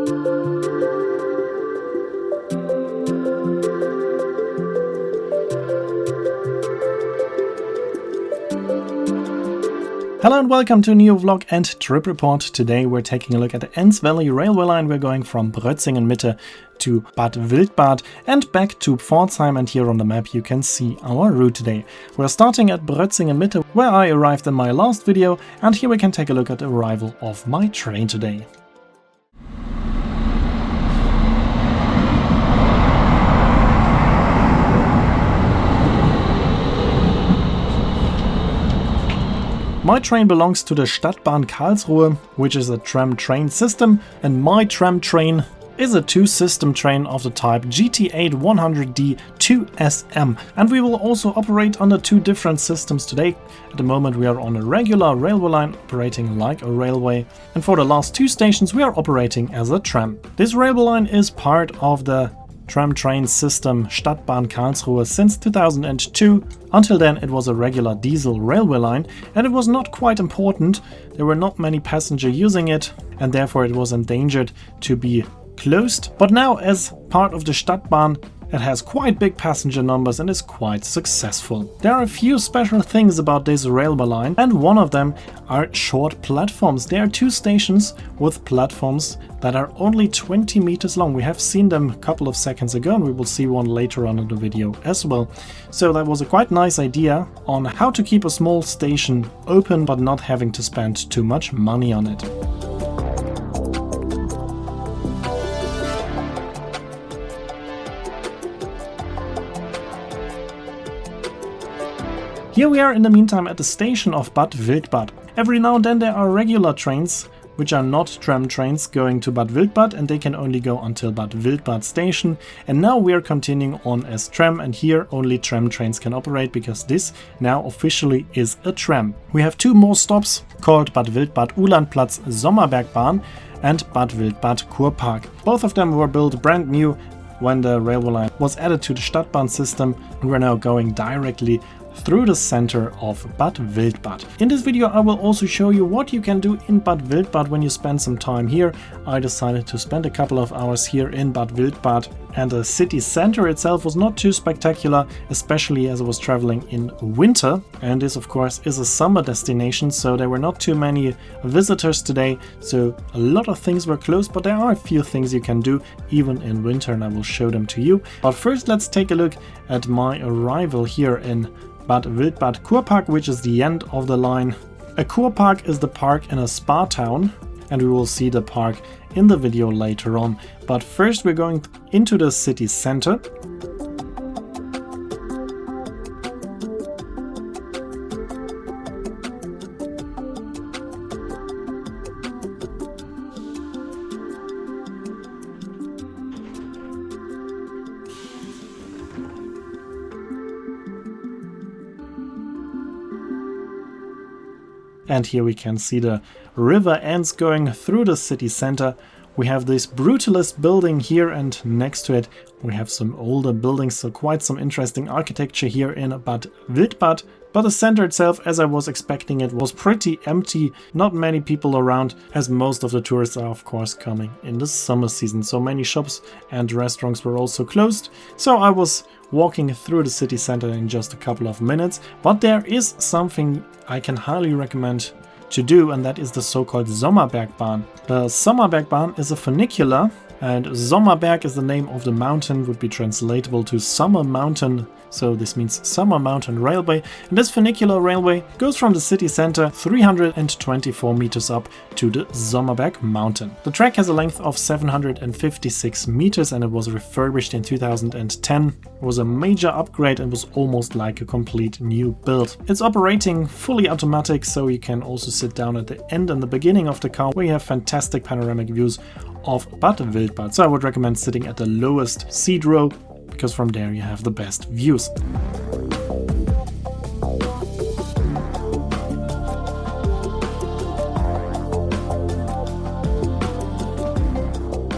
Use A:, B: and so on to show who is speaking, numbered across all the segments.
A: Hello and welcome to a new vlog and trip report. Today we're taking a look at the Enz Valley railway line. We're going from Brötzingen Mitte to Bad Wildbad and back to Pforzheim, and here on the map you can see our route today. We're starting at Brötzingen Mitte, where I arrived in my last video, and here we can take a look at the arrival of my train today. My train belongs to the Stadtbahn Karlsruhe, which is a tram train system, and my tram train is a two-system train of the type GT8-100D 2SM, and we will also operate under two different systems today. At the moment we are on a regular railway line operating like a railway, and for the last two stations we are operating as a tram. This railway line is part of the tram train system Stadtbahn Karlsruhe since 2002. Until then it was a regular diesel railway line, and it was not quite important. There were not many passengers using it, and therefore it was endangered to be closed. But now, as part of the Stadtbahn, it has quite big passenger numbers and is quite successful. There are a few special things about this railway line, and one of them are short platforms. There are two stations with platforms that are only 20 meters long. We have seen them a couple of seconds ago, and we will see one later on in the video as well. So that was a quite nice idea on how to keep a small station open but not having to spend too much money on it. Here we are in the meantime at the station of Bad Wildbad. Every now and then there are regular trains, which are not tram trains, going to Bad Wildbad, and they can only go until Bad Wildbad station. And now we are continuing on as tram, and here only tram trains can operate because this now officially is a tram. We have two more stops called Bad Wildbad Ulandplatz Sommerberg and Bad Wildbad Kurpark. Both of them were built brand new when the railway line was added to the Stadtbahn system, and we're now going directly through the center of Bad Wildbad. In this video I will also show you what you can do in Bad Wildbad when you spend some time here. I decided to spend a couple of hours here in Bad Wildbad, and the city center itself was not too spectacular, especially as I was traveling in winter, and this of course is a summer destination, so there were not too many visitors today, so a lot of things were closed, but there are a few things you can do even in winter, and I will show them to you. But first let's take a look at my arrival here in Bad Wildbad Kurpark, which is the end of the line. A Kurpark is the park in a spa town, and we will see the park in the video later on. But first we're going into the city center. And here we can see the river Enz going through the city center. We have this brutalist building here, and next to it we have some older buildings, so quite some interesting architecture here in Bad Wildbad. But the center itself, as I was expecting it, was pretty empty. Not many people around, as most of the tourists are of course coming in the summer season. So many shops and restaurants were also closed. So I was walking through the city center in just a couple of minutes. But there is something I can highly recommend to do, and that is the so-called Sommerberg. The Sommerberg is a funicular, and Sommerberg is the name of the mountain, would be translatable to Summer Mountain. So this means Summer Mountain Railway, and this funicular railway goes from the city center 324 meters up to the Sommerberg mountain. The track has a length of 756 meters and it was refurbished in 2010. It was a major upgrade and was almost like a complete new build. It's operating fully automatic, so you can also sit down at the end and the beginning of the car, where you have fantastic panoramic views of Bad Wildbad. So I would recommend sitting at the lowest seat row, because from there you have the best views.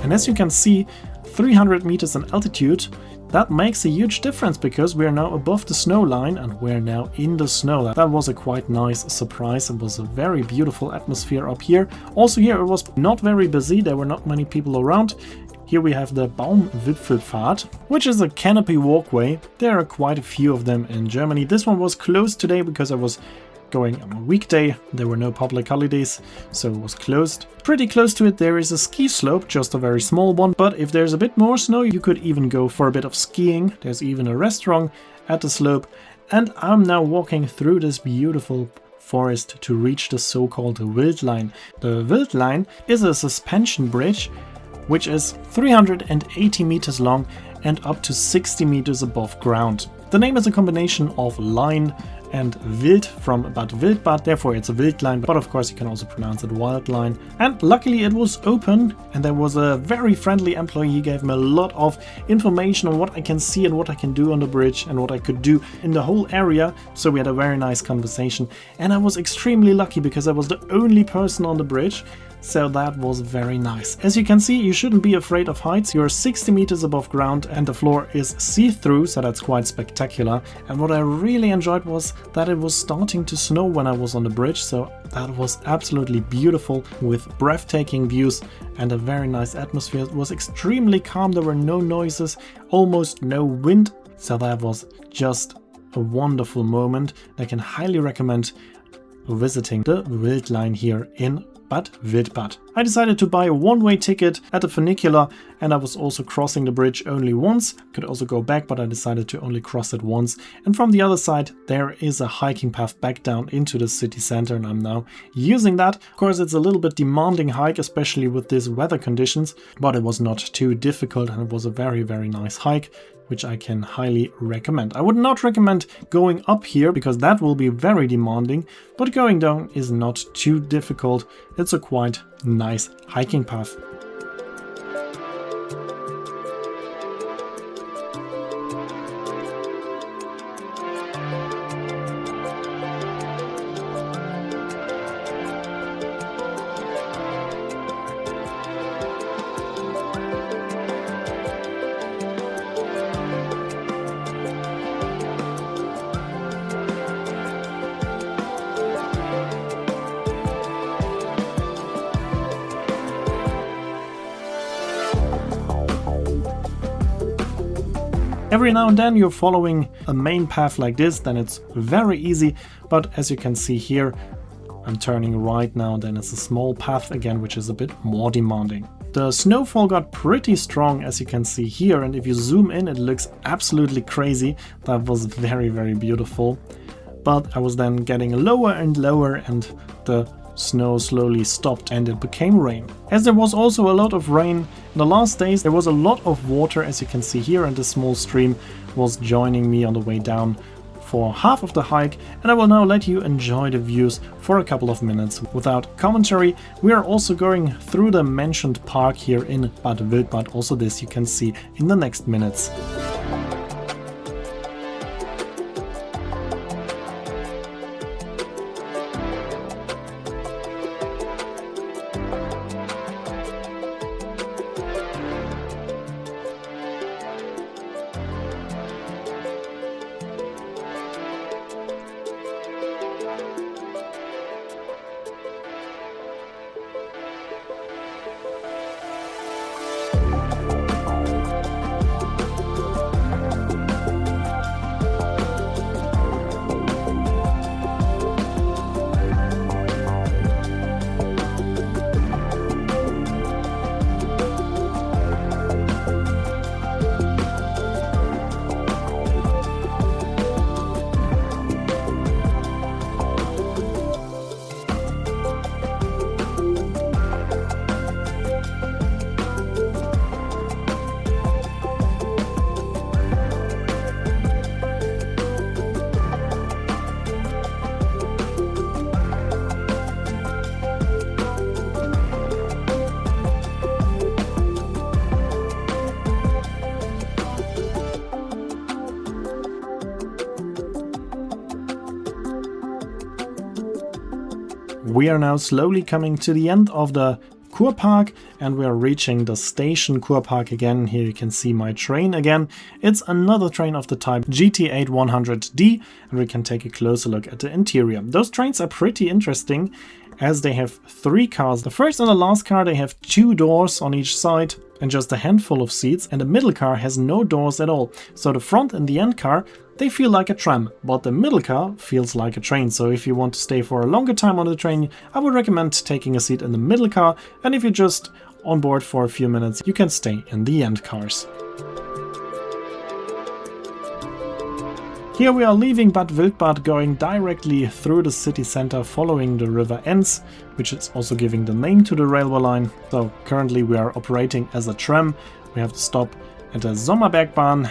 A: And as you can see, 300 meters in altitude, that makes a huge difference because we're now above the snow line and we're now in the snow. That was a quite nice surprise. It was a very beautiful atmosphere up here. Also here it was not very busy, there were not many people around. Here we have the Baumwipfelpfad, which is a canopy walkway. There are quite a few of them in Germany. This one was closed today because I was going on a weekday. There were no public holidays, so it was closed. Pretty close to it there is a ski slope, just a very small one, but if there's a bit more snow you could even go for a bit of skiing. There's even a restaurant at the slope, and I'm now walking through this beautiful forest to reach the so-called Wildline. The Wildline is a suspension bridge which is 380 meters long and up to 60 meters above ground. The name is a combination of line and wild from Bad Wildbad, therefore it's a Wildline, but of course you can also pronounce it Wildline. And luckily it was open and there was a very friendly employee. He gave me a lot of information on what I can see and what I can do on the bridge and what I could do in the whole area. So we had a very nice conversation and I was extremely lucky because I was the only person on the bridge. So that was very nice. As you can see, you shouldn't be afraid of heights. You're 60 meters above ground and the floor is see-through, so that's quite spectacular. And what I really enjoyed was that it was starting to snow when I was on the bridge, so that was absolutely beautiful with breathtaking views and a very nice atmosphere. It was extremely calm, there were no noises, almost no wind, so that was just a wonderful moment. I can highly recommend visiting the Wildline here in Bad Wildbad. I decided to buy a one-way ticket at the funicular and I was also crossing the bridge only once. Could also go back, but I decided to only cross it once. And from the other side there is a hiking path back down into the city center and I'm now using that. Of course it's a little bit demanding hike, especially with these weather conditions, but it was not too difficult and it was a very, very nice hike, which I can highly recommend. I would not recommend going up here because that will be very demanding, but going down is not too difficult. It's a quite nice hiking path. Every now and then you're following a main path like this, then it's very easy, but as you can see here, I'm turning right now, then it's a small path again, which is a bit more demanding. The snowfall got pretty strong, as you can see here, and if you zoom in it looks absolutely crazy. That was very, very beautiful. But I was then getting lower and lower and the snow slowly stopped and it became rain. As there was also a lot of rain in the last days, there was a lot of water, as you can see here, and the small stream was joining me on the way down for half of the hike, and I will now let you enjoy the views for a couple of minutes without commentary. We are also going through the mentioned park here in Bad Wildbad. Also this you can see in the next minutes. We are now slowly coming to the end of the Kurpark, and we are reaching the station Kurpark again. Here you can see my train again. It's another train of the type GT8-100D, and we can take a closer look at the interior. Those trains are pretty interesting, as they have 3 cars. The first and the last car, they have 2 doors on each side and just a handful of seats, and the middle car has no doors at all. So the front and the end car, they feel like a tram, but the middle car feels like a train. So if you want to stay for a longer time on the train, I would recommend taking a seat in the middle car, and if you're just on board for a few minutes, you can stay in the end cars. Here we are leaving Bad Wildbad, going directly through the city center following the river Enz, which is also giving the name to the railway line. So currently we are operating as a tram. We have to stop at the Sommerberg,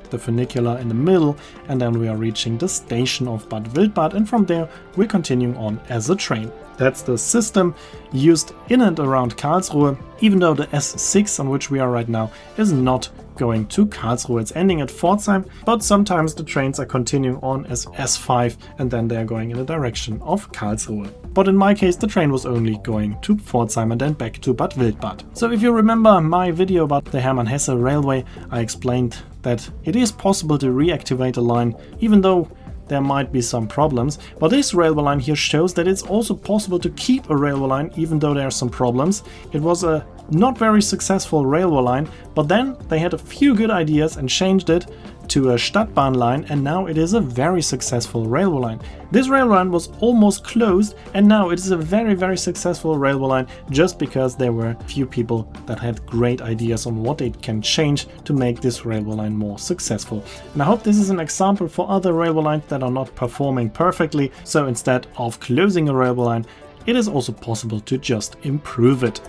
A: the funicular in the middle, and then we are reaching the station of Bad Wildbad, and from there we're continuing on as a train. That's the system used in and around Karlsruhe, even though the S6 on which we are right now is not going to Karlsruhe. It's ending at Pforzheim, but sometimes the trains are continuing on as S5 and then they are going in the direction of Karlsruhe. But in my case, the train was only going to Pforzheim and then back to Bad Wildbad. So if you remember my video about the Hermann Hesse railway, I explained that it is possible to reactivate a line, even though there might be some problems, but this railway line here shows that it's also possible to keep a railway line even though there are some problems. It was a not very successful railway line, but then they had a few good ideas and changed it to a Stadtbahn line, and now it is a very successful railway line. This railway line was almost closed, and now it is a very successful railway line just because there were a few people that had great ideas on what they can change to make this railway line more successful. And I hope this is an example for other railway lines that are not performing perfectly, so instead of closing a railway line, it is also possible to just improve it.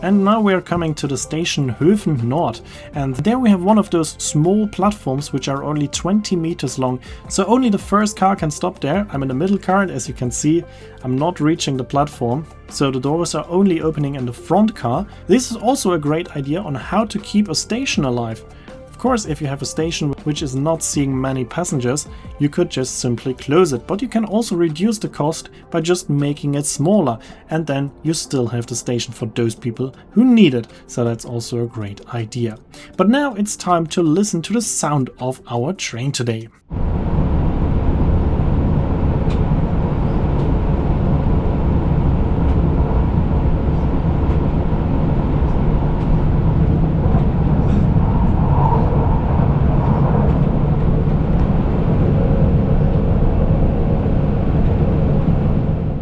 A: And now we are coming to the station Höfen Nord, and there we have one of those small platforms which are only 20 meters long, so only the first car can stop there. I'm in the middle car, and as you can see, I'm not reaching the platform, so the doors are only opening in the front car. This is also a great idea on how to keep a station alive. Of course, if you have a station which is not seeing many passengers, you could just simply close it, but you can also reduce the cost by just making it smaller, and then you still have the station for those people who need it, so that's also a great idea. But now it's time to listen to the sound of our train today.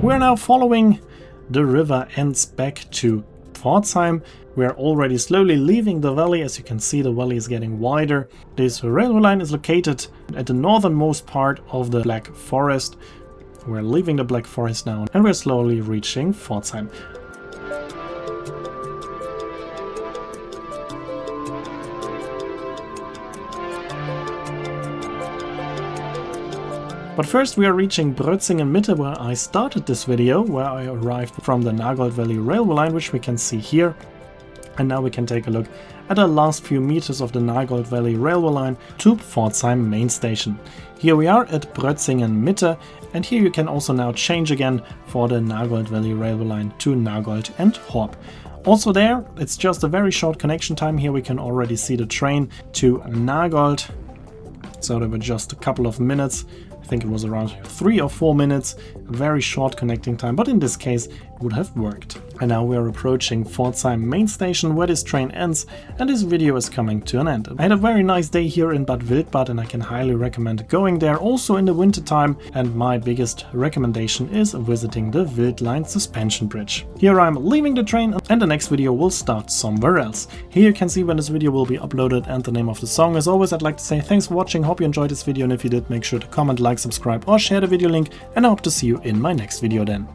A: We are now following the river Enz back to Pforzheim. We are already slowly leaving the valley. As you can see, the valley is getting wider. This railway line is located at the northernmost part of the Black Forest. We're leaving the Black Forest now, and we're slowly reaching Pforzheim. But first we are reaching Brötzingen Mitte, where I started this video, where I arrived from the Nagold Valley railway line, which we can see here. And now we can take a look at the last few meters of the Nagold Valley railway line to Pforzheim main station. Here we are at Brötzingen Mitte, and here you can also now change again for the Nagold Valley railway line to Nagold and Horb. Also there, it's just a very short connection time. Here we can already see the train to Nagold. So there were just a couple of minutes. I think it was around 3 or 4 minutes, a very short connecting time, but in this case would have worked. And now we are approaching Pforzheim main station where this train ends and this video is coming to an end. I had a very nice day here in Bad Wildbad and I can highly recommend going there also in the winter time, and my biggest recommendation is visiting the Wildline suspension bridge. Here I'm leaving the train and the next video will start somewhere else. Here you can see when this video will be uploaded and the name of the song. As always, I'd like to say thanks for watching, hope you enjoyed this video, and if you did, make sure to comment, like, subscribe or share the video link, and I hope to see you in my next video then.